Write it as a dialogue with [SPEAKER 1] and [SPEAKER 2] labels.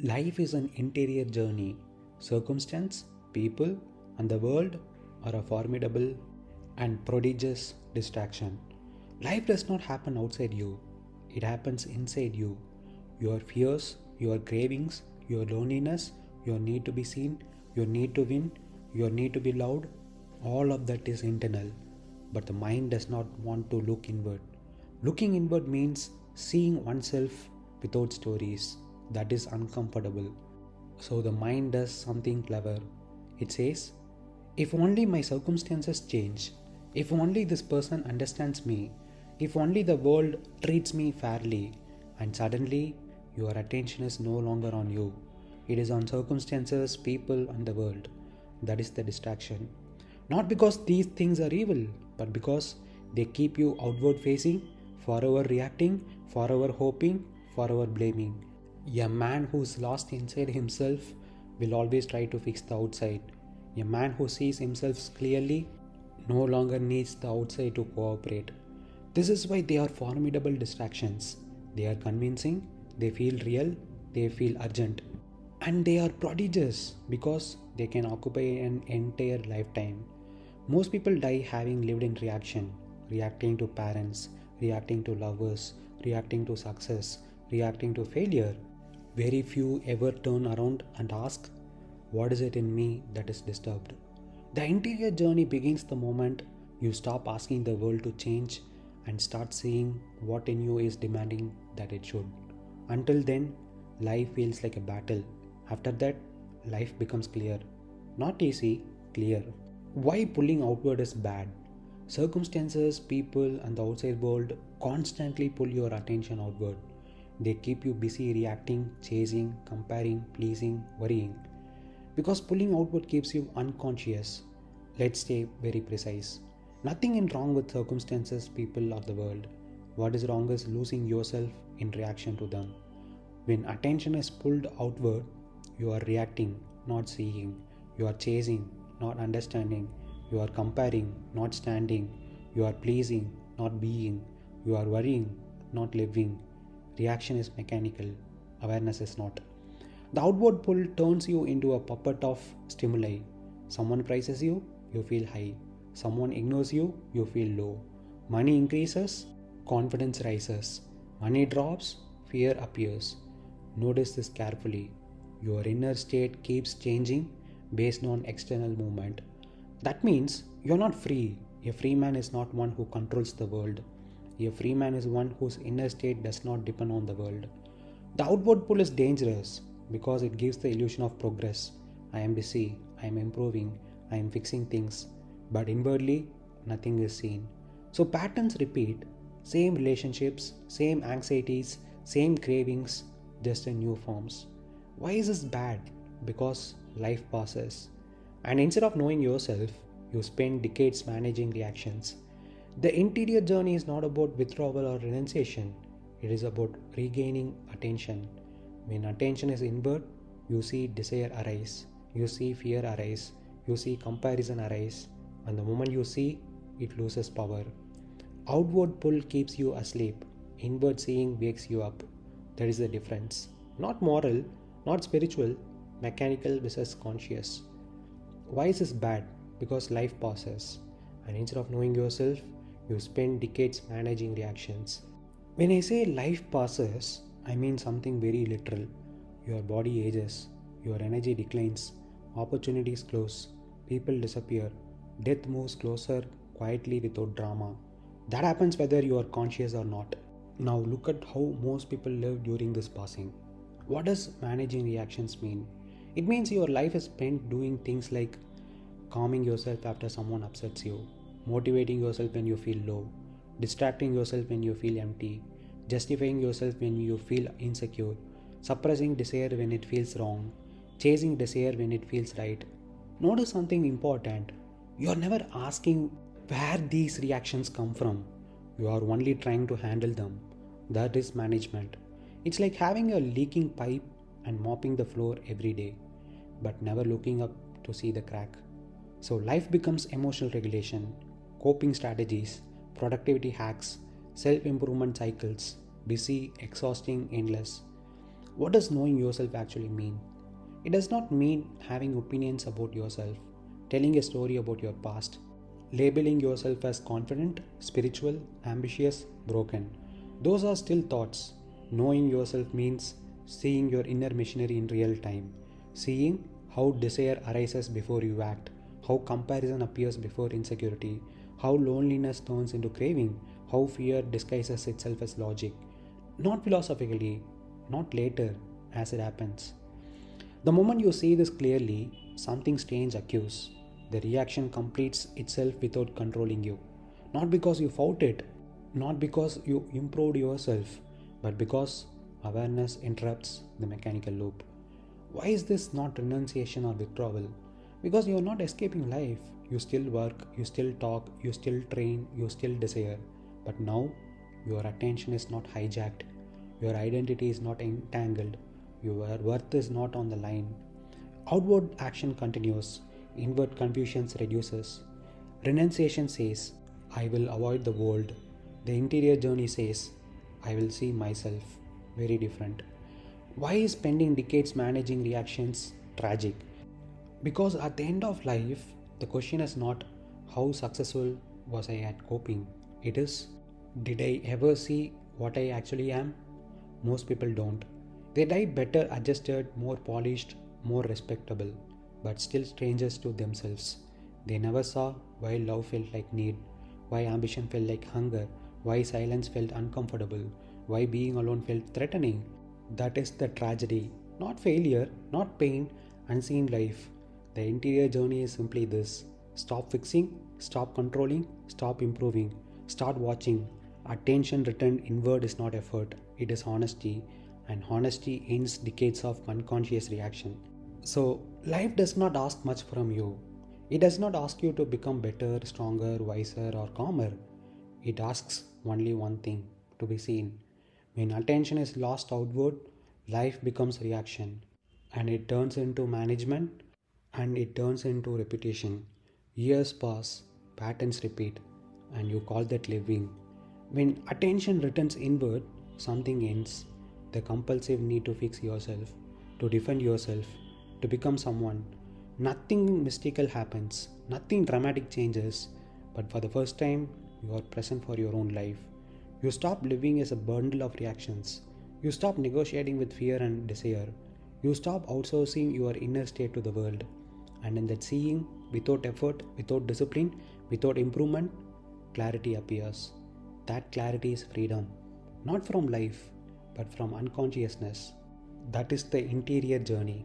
[SPEAKER 1] Life is an interior journey. Circumstance, people, and the world are a formidable and prodigious distraction. Life does not happen outside you, it happens inside you. Your fears, your cravings, your loneliness, your need to be seen, your need to win, your need to be loud, all of that is internal. But the mind does not want to look inward. Looking inward means seeing oneself without stories. That is uncomfortable. So the mind does something clever. It says, if only my circumstances change, if only this person understands me, if only the world treats me fairly, and suddenly your attention is no longer on you. It is on circumstances, people, and the world. That is the distraction. Not because these things are evil, but because they keep you outward facing, forever reacting, forever hoping, forever blaming. A man who's lost inside himself will always try to fix the outside. A man who sees himself clearly no longer needs the outside to cooperate. This is why they are formidable distractions. They are convincing, they feel real, they feel urgent. And they are prodigious because they can occupy an entire lifetime. Most people die having lived in reaction, reacting to parents, reacting to lovers, reacting to success, reacting to failure. Very few ever turn around and ask, what is it in me that is disturbed? The interior journey begins the moment you stop asking the world to change and start seeing what in you is demanding that it should. Until then, life feels like a battle. After that, life becomes clear. Not easy, clear. Why pulling outward is bad? Circumstances, people, and the outside world constantly pull your attention outward. They keep you busy reacting, chasing, comparing, pleasing, worrying. Because pulling outward keeps you unconscious. Let's stay very precise. Nothing is wrong with circumstances, people, or the world. What is wrong is losing yourself in reaction to them. When attention is pulled outward, you are reacting, not seeing. You are chasing, not understanding. You are comparing, not standing. You are pleasing, not being. You are worrying, not living. Reaction is mechanical, awareness is not. The outward pull turns you into a puppet of stimuli. Someone praises you, you feel high. Someone ignores you, you feel low. Money increases, confidence rises. Money drops, fear appears. Notice this carefully. Your inner state keeps changing based on external movement. That means you're not free. A free man is not one who controls the world. A free man is one whose inner state does not depend on the world. The outward pull is dangerous because it gives the illusion of progress. I am busy, I am improving, I am fixing things, but inwardly, nothing is seen. So patterns repeat, same relationships, same anxieties, same cravings, just in new forms. Why is this bad? Because life passes. And instead of knowing yourself, you spend decades managing reactions. The interior journey is not about withdrawal or renunciation. It is about regaining attention. When attention is inward, you see desire arise, you see fear arise, you see comparison arise, and the moment you see, it loses power. Outward pull keeps you asleep, inward seeing wakes you up. That is the difference. Not moral, not spiritual, mechanical versus conscious. Why is this bad? Because life passes, and instead of knowing yourself, you spend decades managing reactions. When I say life passes, I mean something very literal. Your body ages, your energy declines, opportunities close, people disappear, death moves closer quietly without drama. That happens whether you are conscious or not. Now look at how most people live during this passing. What does managing reactions mean? It means your life is spent doing things like calming yourself after someone upsets you, motivating yourself when you feel low, distracting yourself when you feel empty, justifying yourself when you feel insecure, suppressing desire when it feels wrong, chasing desire when it feels right. Notice something important. You are never asking where these reactions come from. You are only trying to handle them. That is management. It's like having a leaking pipe and mopping the floor every day, but never looking up to see the crack. So life becomes emotional regulation, coping strategies, productivity hacks, self-improvement cycles, busy, exhausting, endless. What does knowing yourself actually mean? It does not mean having opinions about yourself, telling a story about your past, labeling yourself as confident, spiritual, ambitious, broken. Those are still thoughts. Knowing yourself means seeing your inner machinery in real time, seeing how desire arises before you act, how comparison appears before insecurity, how loneliness turns into craving, how fear disguises itself as logic. Not philosophically, not later as it happens. The moment you see this clearly, something strange occurs. The reaction completes itself without controlling you. Not because you fought it, not because you improved yourself, but because awareness interrupts the mechanical loop. Why is this not renunciation or withdrawal? Because you are not escaping life. You still work, you still talk, you still train, you still desire. But now, your attention is not hijacked. Your identity is not entangled. Your worth is not on the line. Outward action continues. Inward confusion reduces. Renunciation says, I will avoid the world. The interior journey says, I will see myself. Very different. Why is spending decades managing reactions tragic? Because at the end of life, the question is not how successful was I at coping. It is, did I ever see what I actually am? Most people don't. They die better adjusted, more polished, more respectable, but still strangers to themselves. They never saw why love felt like need, why ambition felt like hunger, why silence felt uncomfortable, why being alone felt threatening. That is the tragedy. Not failure, not pain, unseen life. The interior journey is simply this. Stop fixing, stop controlling, stop improving, start watching. Attention returned inward is not effort, it is honesty, and honesty ends decades of unconscious reaction. So, life does not ask much from you. It does not ask you to become better, stronger, wiser, or calmer. It asks only one thing, to be seen. When attention is lost outward, life becomes reaction, and it turns into management, and it turns into repetition. Years pass, patterns repeat, and you call that living. When attention returns inward, something ends. The compulsive need to fix yourself, to defend yourself, to become someone. Nothing mystical happens, nothing dramatic changes, but for the first time, you are present for your own life. You stop living as a bundle of reactions. You stop negotiating with fear and desire. You stop outsourcing your inner state to the world. And in that seeing, without effort, without discipline, without improvement, clarity appears. That clarity is freedom, not from life, but from unconsciousness. That is the interior journey.